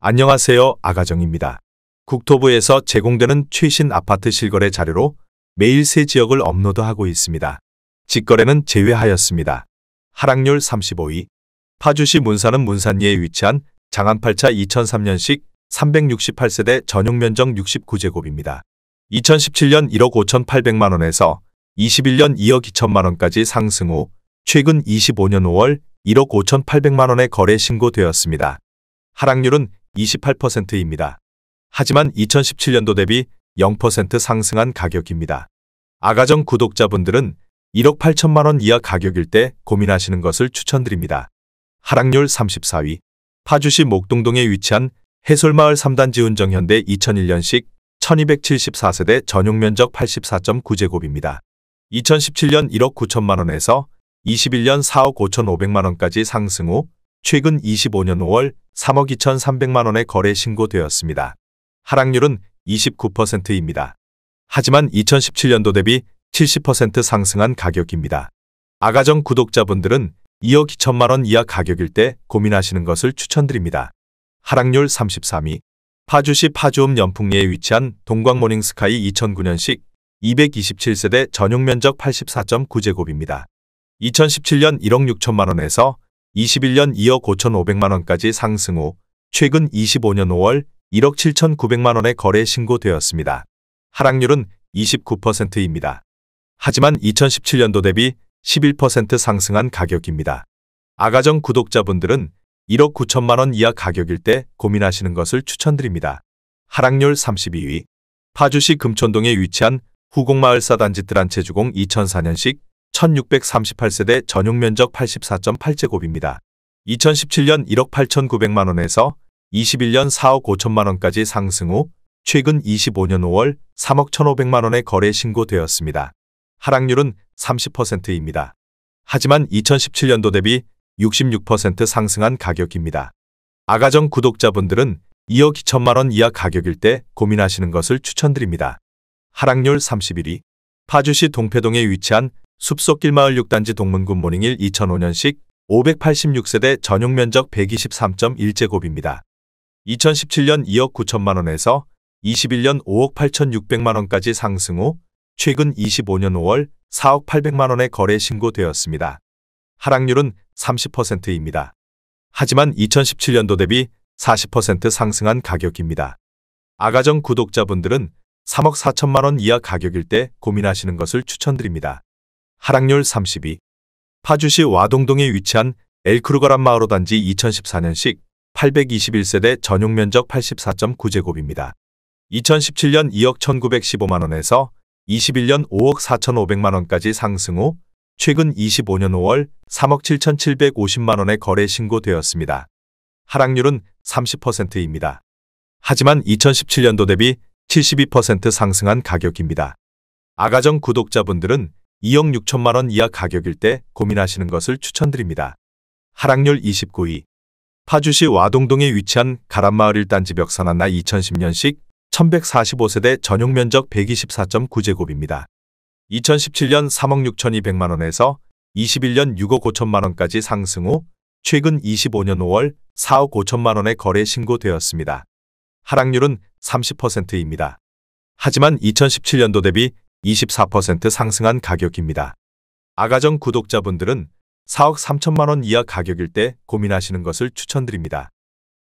안녕하세요, 아가정입니다. 국토부에서 제공되는 최신 아파트 실거래 자료로 매일 새 지역을 업로드하고 있습니다. 직거래는 제외하였습니다. 하락률 35위. 파주시 문산은 문산리에 위치한 장안 8차 2003년식 368세대 전용면적 69제곱입니다. 2017년 1억 5,800만원에서 21년 2억 2천만원까지 상승 후 최근 25년 5월 1억 5,800만원에 거래 신고되었습니다. 하락률은 28%입니다. 하지만 2017년도 대비 0% 상승한 가격입니다. 아가정 구독자분들은 1억 8천만원 이하 가격일 때 고민하시는 것을 추천드립니다. 하락률 34위. 파주시 목동동에 위치한 해솔마을 3단지 운정현대 2001년식 1274세대 전용면적 84.9제곱입니다. 2017년 1억 9천만원에서 21년 4억 5,500만원까지 상승 후 최근 25년 5월 3억 2,300만원에 거래 신고되었습니다. 하락률은 29%입니다. 하지만 2017년도 대비 70% 상승한 가격입니다. 아가정 구독자분들은 2억 2천만원 이하 가격일 때 고민하시는 것을 추천드립니다. 하락률 33위. 파주시 파주읍 연풍리에 위치한 동광모닝스카이 2009년식 227세대 전용면적 84.9제곱입니다. 2017년 1억 6천만원에서 21년 2억 5,500만원까지 상승 후 최근 25년 5월 1억 7,900만원에 거래 신고되었습니다. 하락률은 29%입니다. 하지만 2017년도 대비 11% 상승한 가격입니다. 아가정 구독자분들은 1억 9천만원 이하 가격일 때 고민하시는 것을 추천드립니다. 하락률 32위. 파주시 금촌동에 위치한 후곡마을 4단지 뜨란체주공 2004년식 1638세대 전용면적 84.8제곱입니다. 2017년 1억 8,900만원에서 21년 4억 5천만원까지 상승 후 최근 25년 5월 3억 1,500만원에 거래 신고되었습니다. 하락률은 30%입니다. 하지만 2017년도 대비 66% 상승한 가격입니다. 아가정 구독자분들은 2억 2천만원 이하 가격일 때 고민하시는 것을 추천드립니다. 하락률 31위. 파주시 동패동에 위치한 숲속길마을 6단지 동문군 모닝힐 2005년식 586세대 전용면적 123.1제곱입니다. 2017년 2억 9천만원에서 21년 5억 8,600만원까지 상승 후 최근 25년 5월 4억 800만원에 거래 신고되었습니다. 하락률은 30%입니다. 하지만 2017년도 대비 40% 상승한 가격입니다. 아가정 구독자분들은 3억 4천만원 이하 가격일 때 고민하시는 것을 추천드립니다. 하락률 32. 파주시 와동동에 위치한 엘크루가란 마을호 단지 2014년식 821세대 전용면적 84.9제곱입니다. 2017년 2억 1,915만원에서 21년 5억 4,500만원까지 상승 후 최근 25년 5월 3억 7,750만원에 거래 신고되었습니다. 하락률은 30%입니다. 하지만 2017년도 대비 72% 상승한 가격입니다. 아가정 구독자분들은 2억 6천만원 이하 가격일 때 고민하시는 것을 추천드립니다. 하락률 29위. 파주시 와동동에 위치한 가란마을 1단지 벽산한나 2010년식 1145세대 전용면적 124.9제곱입니다. 2017년 3억 6,200만원에서 21년 6억 5천만원까지 상승 후 최근 25년 5월 4억 5천만원에 거래 신고되었습니다. 하락률은 30%입니다. 하지만 2017년도 대비 24% 상승한 가격입니다. 아가정 구독자분들은 4억 3천만원 이하 가격일 때 고민하시는 것을 추천드립니다.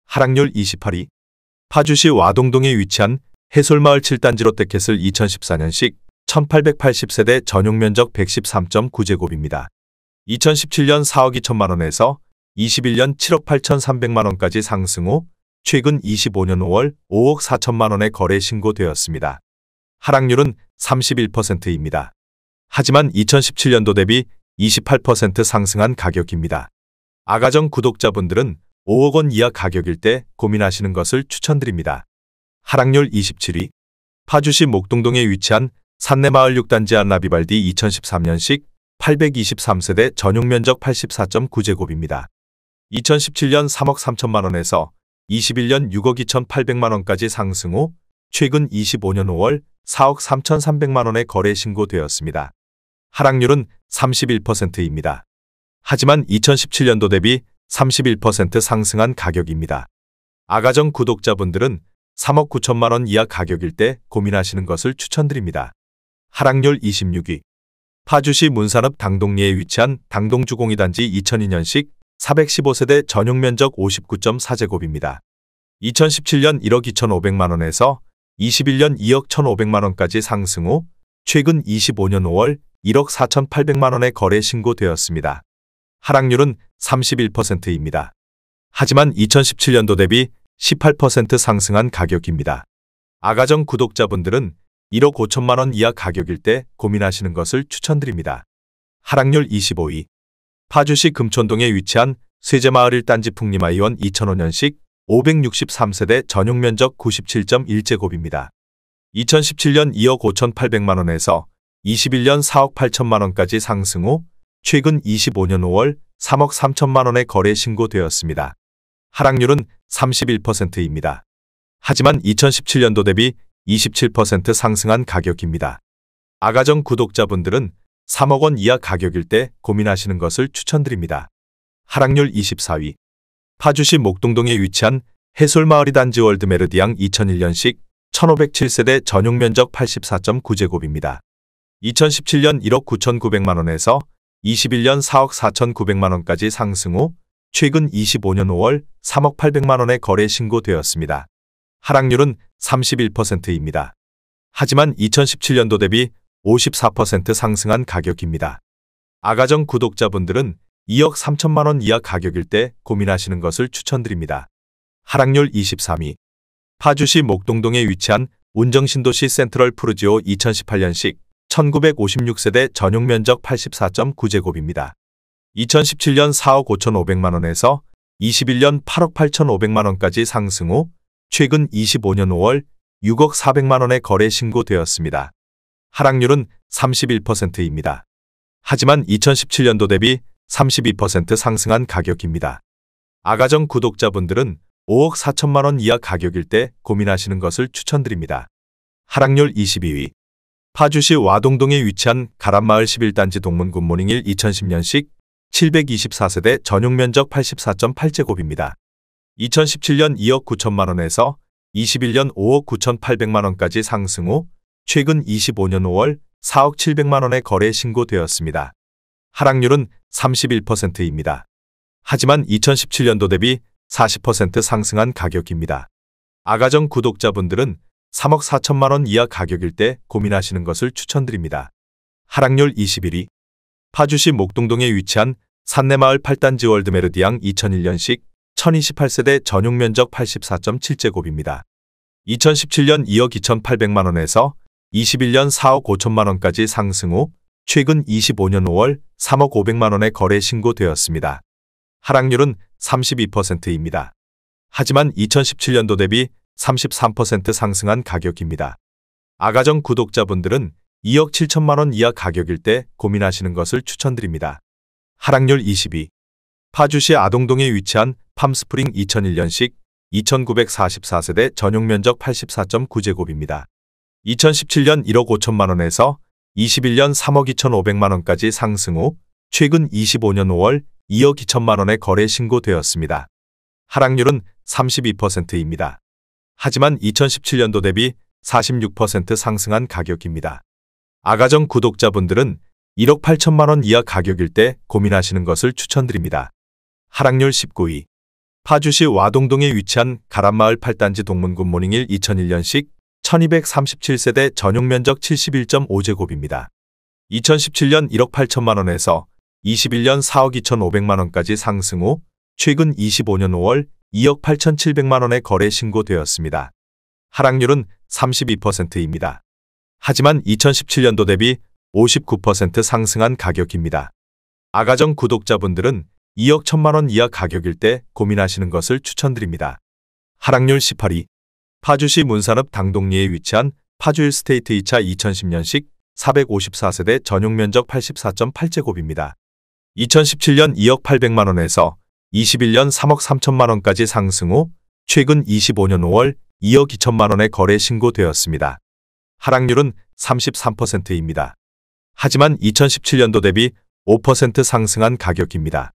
하락률 28위. 파주시 와동동에 위치한 해솔마을 7단지 롯데캐슬 2014년식 1880세대 전용면적 113.9제곱입니다. 2017년 4억 2천만원에서 21년 7억 8,300만원까지 상승 후 최근 25년 5월 5억 4천만원에 거래 신고되었습니다. 하락률은 31%입니다. 하지만 2017년도 대비 28% 상승한 가격입니다. 아가정 구독자분들은 5억 원 이하 가격일 때 고민하시는 것을 추천드립니다. 하락률 27위. 파주시 목동동에 위치한 산내마을 6단지 안나비발디 2013년식 823세대 전용면적 84.9제곱입니다. 2017년 3억 3천만원에서 21년 6억 2,800만원까지 상승 후 최근 25년 5월 4억 3,300만원에 거래 신고되었습니다. 하락률은 31%입니다. 하지만 2017년도 대비 31% 상승한 가격입니다. 아가정 구독자분들은 3억 9천만 원 이하 가격일 때 고민하시는 것을 추천드립니다. 하락률 26위. 파주시 문산읍 당동리에 위치한 당동주공이단지 2002년식 415세대 전용 면적 59.4제곱입니다. 2017년 1억 2,500만 원에서 21년 2억 1,500만 원까지 상승 후 최근 25년 5월 1억 4,800만 원에 거래 신고되었습니다. 하락률은 31%입니다. 하지만 2017년도 대비 18% 상승한 가격입니다. 아가정 구독자분들은 1억 5천만 원 이하 가격일 때 고민하시는 것을 추천드립니다. 하락률 25위. 파주시 금촌동에 위치한 세제마을 1단지 풍림아이원 2005년식 563세대 전용 면적 97.1제곱입니다. 2017년 2억 5,800만 원에서 21년 4억 8천만 원까지 상승 후 최근 25년 5월 3억 3천만 원에 거래 신고되었습니다. 하락률은 31%입니다. 하지만 2017년도 대비 27% 상승한 가격입니다. 아가정 구독자분들은 3억 원 이하 가격일 때 고민하시는 것을 추천드립니다. 하락률 24위. 파주시 목동동에 위치한 해솔마을 2단지 월드메르디앙 2001년식 1507세대 전용 면적 84.9제곱입니다. 2017년 1억 9,900만 원에서 21년 4억 4,900만 원까지 상승 후 최근 25년 5월 3억 800만 원에 거래 신고되었습니다. 하락률은 31%입니다. 하지만 2017년도 대비 54% 상승한 가격입니다. 아가정 구독자분들은 2억 3천만 원 이하 가격일 때 고민하시는 것을 추천드립니다. 하락률 23위. 파주시 목동동에 위치한 운정신도시 센트럴 푸르지오 2018년식 1956세대 전용 면적 84.9제곱입니다. 2017년 4억 5,500만 원에서 21년 8억 8,500만 원까지 상승 후 최근 25년 5월 6억 400만 원에 거래 신고되었습니다. 하락률은 31%입니다. 하지만 2017년도 대비 32% 상승한 가격입니다. 아가정 구독자분들은 5억 4천만 원 이하 가격일 때 고민하시는 것을 추천드립니다. 하락률 22위. 파주시 와동동에 위치한 가람마을 11단지 동문 굿모닝 1 2010년식 724세대 전용 면적 84.8제곱입니다. 2017년 2억 9천만 원에서 21년 5억 9,800만 원까지 상승 후 최근 25년 5월 4억 700만 원에 거래 신고되었습니다. 하락률은 31%입니다. 하지만 2017년도 대비 40% 상승한 가격입니다. 아가정 구독자분들은 3억 4천만 원 이하 가격일 때 고민하시는 것을 추천드립니다. 하락률 21위. 파주시 목동동에 위치한 산내마을 8단지 월드메르디앙 2001년식 1028세대 전용 면적 84.7제곱입니다. 2017년 2억 2,800만 원에서 21년 4억 5천만 원까지 상승 후 최근 25년 5월 3억 500만 원에 거래 신고되었습니다. 하락률은 32%입니다. 하지만 2017년도 대비 33% 상승한 가격입니다. 아가정 구독자분들은 2억 7천만 원 이하 가격일 때 고민하시는 것을 추천드립니다. 하락률 22. 파주시 아동동에 위치한 팜스프링 2001년식 2944세대 전용 면적 84.9제곱입니다. 2017년 1억 5천만 원에서 21년 3억 2,500만 원까지 상승 후 최근 25년 5월 2억 2천만 원에 거래 신고되었습니다. 하락률은 32%입니다. 하지만 2017년도 대비 46% 상승한 가격입니다. 아가정 구독자분들은 1억 8천만 원 이하 가격일 때 고민하시는 것을 추천드립니다. 하락률 19위. 파주시 와동동에 위치한 가람마을 8단지 동문 굿모닝 1 2001년식 1237세대 전용 면적 71.5제곱입니다. 2017년 1억 8천만 원에서 21년 4억 2,500만 원까지 상승 후 최근 25년 5월 2억 8,700만 원에 거래 신고되었습니다. 하락률은 32%입니다. 하지만 2017년도 대비 59% 상승한 가격입니다. 아가정 구독자분들은 2억 1천만 원 이하 가격일 때 고민하시는 것을 추천드립니다. 하락률 18위. 파주시 문산읍 당동리에 위치한 파주 1스테이트 2차 2010년식 454세대 전용 면적 84.8제곱입니다. 2017년 2억 800만 원에서 21년 3억 3천만 원까지 상승 후 최근 25년 5월 2억 2천만 원에 거래 신고되었습니다. 하락률은 33%입니다. 하지만 2017년도 대비 5% 상승한 가격입니다.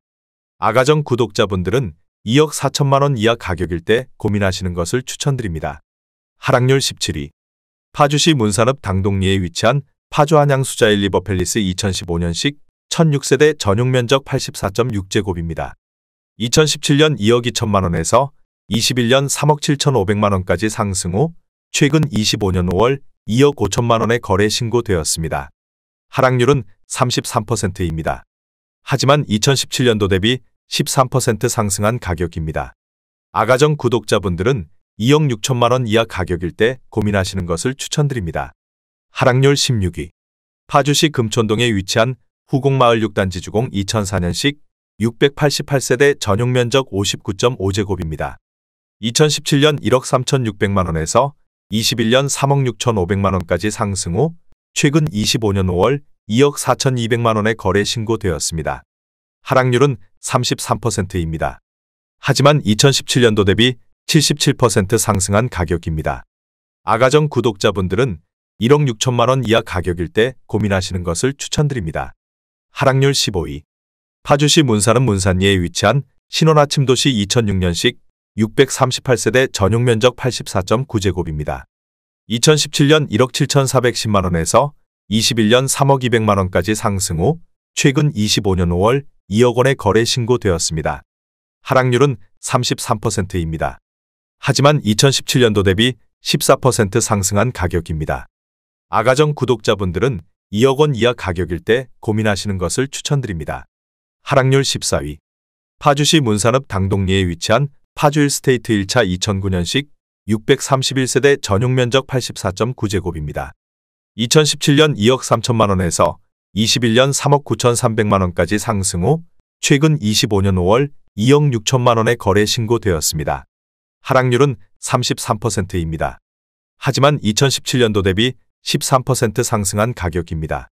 아가정 구독자분들은 2억 4천만 원 이하 가격일 때 고민하시는 것을 추천드립니다. 하락률 17위. 파주시 문산읍 당동리에 위치한 파주 한양 수자일 리버팰리스 2015년식 1006세대 전용 면적 84.6제곱입니다. 2017년 2억 2천만 원에서 21년 3억 7천5백만 원까지 상승 후 최근 25년 5월 2억 5천만 원에 거래 신고되었습니다. 하락률은 33%입니다. 하지만 2017년도 대비 13% 상승한 가격입니다. 아가정 구독자분들은 2억 6천만 원 이하 가격일 때 고민하시는 것을 추천드립니다. 하락률 16위. 파주시 금촌동에 위치한 후곡마을 6단지 주공 2004년식 688세대 전용 면적 59.5제곱입니다. 2017년 1억 3,600만 원에서 21년 3억 6천5백만 원까지 상승 후 최근 25년 5월 2억 4,200만 원에 거래 신고되었습니다. 하락률은 33%입니다. 하지만 2017년도 대비 77% 상승한 가격입니다. 아가정 구독자분들은 1억 6천만 원 이하 가격일 때 고민하시는 것을 추천드립니다. 하락률 15위. 파주시 문산읍 문산리에 위치한 신혼아침도시 2006년식 638세대 전용 면적 84.9제곱입니다. 2017년 1억 7,410만 원에서 21년 3억 200만 원까지 상승 후 최근 25년 5월 2억 원에 거래 신고되었습니다. 하락률은 33%입니다. 하지만 2017년도 대비 14% 상승한 가격입니다. 아가정 구독자분들은 2억 원 이하 가격일 때 고민하시는 것을 추천드립니다. 하락률 14위. 파주시 문산읍 당동리에 위치한 파주 1스테이트 1차 2009년식 631세대 전용 면적 84.9제곱입니다. 2017년 2억 3천만 원에서 21년 3억 9천3백만 원까지 상승 후 최근 25년 5월 2억 6천만 원에 거래 신고되었습니다. 하락률은 33%입니다. 하지만 2017년도 대비 13% 상승한 가격입니다.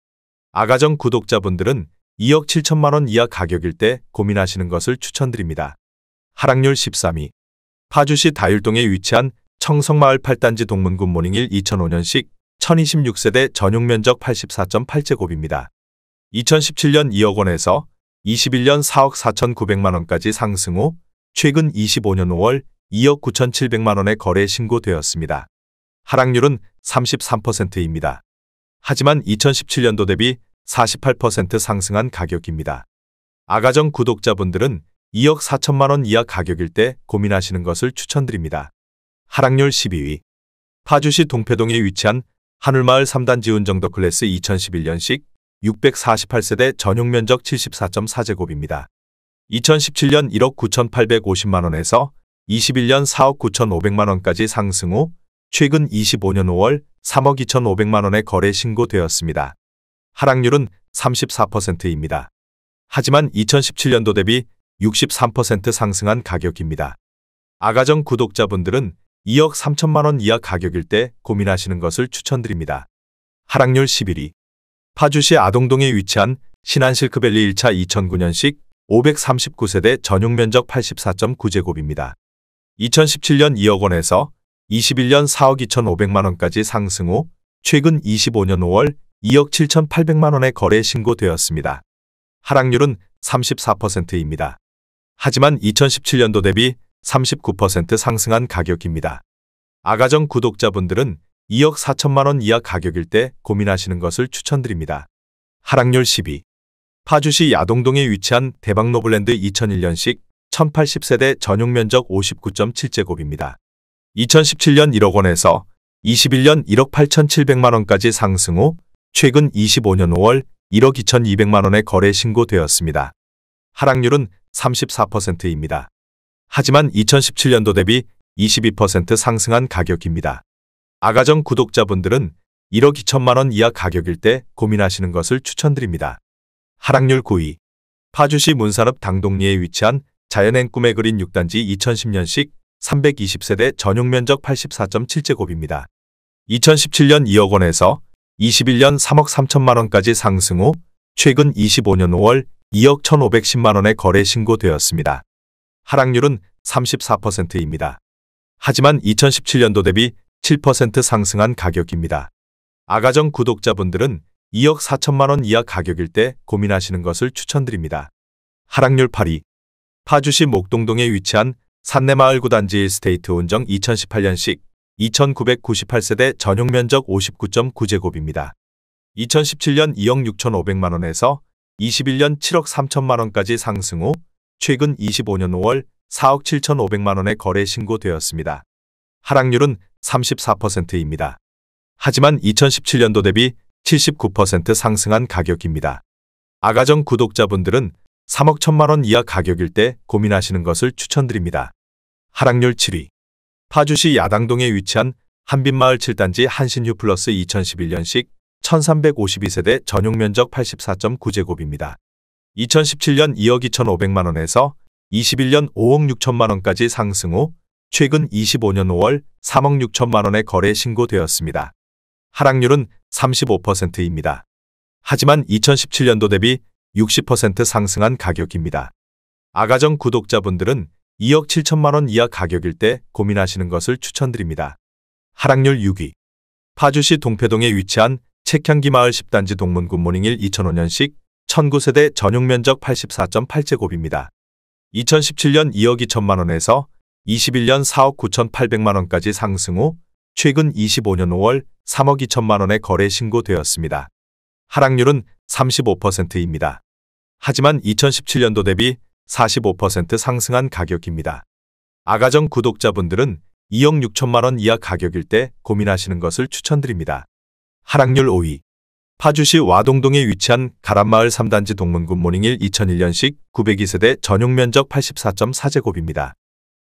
아가정 구독자분들은 2억 7천만 원 이하 가격일 때 고민하시는 것을 추천드립니다. 하락률 13위. 파주시 다율동에 위치한 청성마을 8단지 동문군 모닝힐 2005년식 1026세대 전용 면적 84.8제곱입니다. 2017년 2억 원에서 21년 4억 4천9백만 원까지 상승 후 최근 25년 5월 2억 9천7백만 원에 거래 신고되었습니다. 하락률은 33%입니다. 하지만 2017년도 대비 48% 상승한 가격입니다. 아가정 구독자분들은 2억 4천만 원 이하 가격일 때 고민하시는 것을 추천드립니다. 하락률 12위. 파주시 동패동에 위치한 하늘마을 3단지 운정더 클래스 2011년식 648세대 전용 면적 74.4제곱입니다. 2017년 1억 9,850만 원에서 21년 4억 9천5백만 원까지 상승 후 최근 25년 5월 3억 2천5백만 원에 거래 신고되었습니다. 하락률은 34%입니다. 하지만 2017년도 대비 63% 상승한 가격입니다. 아가정 구독자분들은 2억 3천만 원 이하 가격일 때 고민하시는 것을 추천드립니다. 하락률 11위. 파주시 아동동에 위치한 신안실크밸리 1차 2009년식 539세대 전용 면적 84.9제곱입니다. 2017년 2억 원에서 21년 4억 2천5백만 원까지 상승 후 최근 25년 5월 2억 7천8백만 원에 거래 신고되었습니다. 하락률은 34%입니다. 하지만 2017년도 대비 39% 상승한 가격입니다. 아가정 구독자분들은 2억 4천만 원 이하 가격일 때 고민하시는 것을 추천드립니다. 하락률 10위. 파주시 야동동에 위치한 대박노블랜드 2001년식 1080세대 전용 면적 59.7제곱입니다. 2017년 1억 원에서 21년 1억 8천7백만 원까지 상승 후 최근 25년 5월 1억 2천2백만 원에 거래 신고되었습니다. 하락률은 34%입니다. 하지만 2017년도 대비 22% 상승한 가격입니다. 아가정 구독자분들은 1억 2천만 원 이하 가격일 때 고민하시는 것을 추천드립니다. 하락률 9위. 파주시 문산읍 당동리에 위치한 자연행 꿈의 그린 6단지 2010년식 320세대 전용 면적 84.7제곱입니다. 2017년 2억 원에서 21년 3억 3천만 원까지 상승 후 최근 25년 5월 2억 1,510만 원에 거래 신고되었습니다. 하락률은 34%입니다. 하지만 2017년도 대비 7% 상승한 가격입니다. 아가정 구독자분들은 2억 4천만 원 이하 가격일 때 고민하시는 것을 추천드립니다. 하락률 8위. 파주시 목동동에 위치한 산내마을 9단지 1스테이트 운정 2018년식 2,998세대 전용 면적 59.9제곱입니다. 2017년 2억 6,500만원에서 21년 7억 3천만원까지 상승 후 최근 25년 5월 4억 7,500만원에 거래 신고되었습니다. 하락률은 34%입니다. 하지만 2017년도 대비 79% 상승한 가격입니다. 아가정 구독자분들은 3억 1천만원 이하 가격일 때 고민하시는 것을 추천드립니다. 하락률 7위. 파주시 야당동에 위치한 한빛마을 7단지 한신휴 플러스 2011년식 1352세대 전용 면적 84.9제곱입니다. 2017년 2억 2,500만원에서 21년 5억 6천만원까지 상승 후 최근 25년 5월 3억 6천만원에 거래 신고되었습니다. 하락률은 35%입니다. 하지만 2017년도 대비 60% 상승한 가격입니다. 아가정 구독자분들은 2억 7천만원 이하 가격일 때 고민하시는 것을 추천드립니다. 하락률 6위. 파주시 동패동에 위치한 책향기마을 10단지 동문 굿모닝 1 2005년식 1009세대 전용 면적 84.8제곱입니다. 2017년 2억 2천만원에서 21년 4억 9,800만원까지 상승 후 최근 25년 5월 3억 2천만원에 거래 신고되었습니다. 하락률은 35%입니다. 하지만 2017년도 대비 45% 상승한 가격입니다. 아가정 구독자분들은 2억 6천만원 이하 가격일 때 고민하시는 것을 추천드립니다. 하락률 5위. 파주시 와동동에 위치한 가람마을 3단지 동문 굿모닝 1 2001년식 902세대 전용 면적 84.4제곱입니다.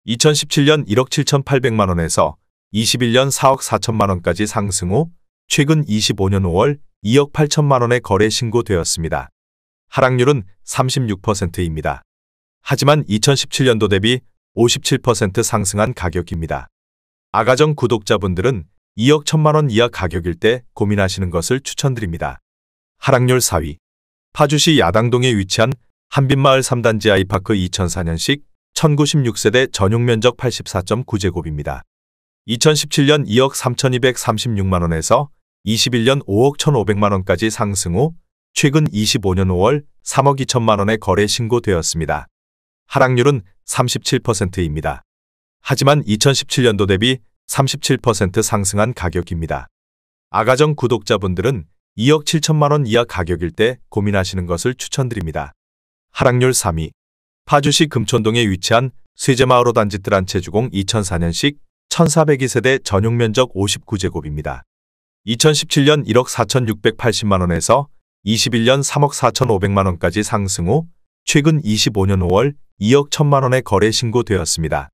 2017년 1억 7,800만원에서 21년 4억 4천만원까지 상승 후 최근 25년 5월 2억 8천만원에 거래 신고되었습니다. 하락률은 36%입니다. 하지만 2017년도 대비 57% 상승한 가격입니다. 아가정 구독자분들은 2억 1천만원 이하 가격일 때 고민하시는 것을 추천드립니다. 하락률 4위. 파주시 야당동에 위치한 한빛마을 3단지 아이파크 2004년식 1096세대 전용 면적 84.9제곱입니다. 2017년 2억 3,236만원에서 21년 5억 1,500만원까지 상승 후 최근 25년 5월 3억 2천만원에 거래 신고되었습니다. 하락률은 37%입니다. 하지만 2017년도 대비 37% 상승한 가격입니다. 아가정 구독자분들은 2억 7천만원 이하 가격일 때 고민하시는 것을 추천드립니다. 하락률 3위. 파주시 금촌동에 위치한 쇠제마을 5단지 뜰한채주공 2004년식 1402세대 전용 면적 59제곱입니다. 2017년 1억 4,680만원에서 21년 3억 4,500만원까지 상승 후 최근 25년 5월 2억 1천만원에 거래 신고되었습니다.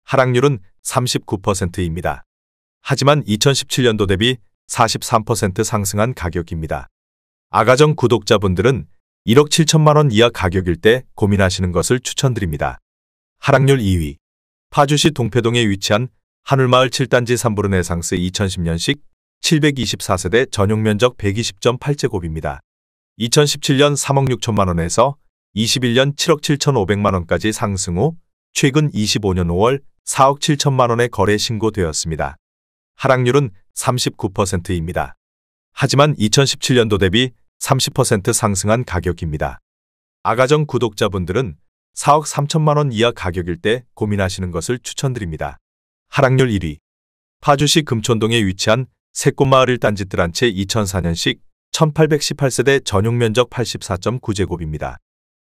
하락률은 39%입니다. 하지만 2017년도 대비 43% 상승한 가격입니다. 아가정 구독자분들은 1억 7천만원 이하 가격일 때 고민하시는 것을 추천드립니다. 하락률 2위. 파주시 동패동에 위치한 한울마을 7단지 3부르네상스 2010년식 724세대 전용 면적 120.8제곱입니다. 2017년 3억 6천만원에서 21년 7억 7,500만원까지 상승 후 최근 25년 5월 4억 7천만원에 거래 신고되었습니다. 하락률은 39%입니다. 하지만 2017년도 대비 30% 상승한 가격입니다. 아가정 구독자분들은 4억 3천만원 이하 가격일 때 고민하시는 것을 추천드립니다. 하락률 1위. 파주시 금촌동에 위치한 새꽃마을 1단지 뜰한채 2004년식 1818세대 전용 면적 84.9제곱입니다.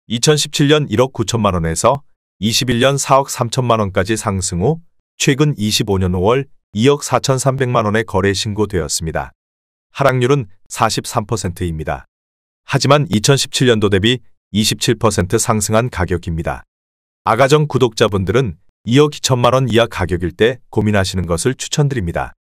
2017년 1억 9천만원에서 21년 4억 3천만원까지 상승 후 최근 25년 5월 2억 4,300만원에 거래 신고되었습니다. 하락률은 43%입니다. 하지만 2017년도 대비 27% 상승한 가격입니다. 아가정 구독자분들은 2억 2천만원 이하 가격일 때 고민하시는 것을 추천드립니다.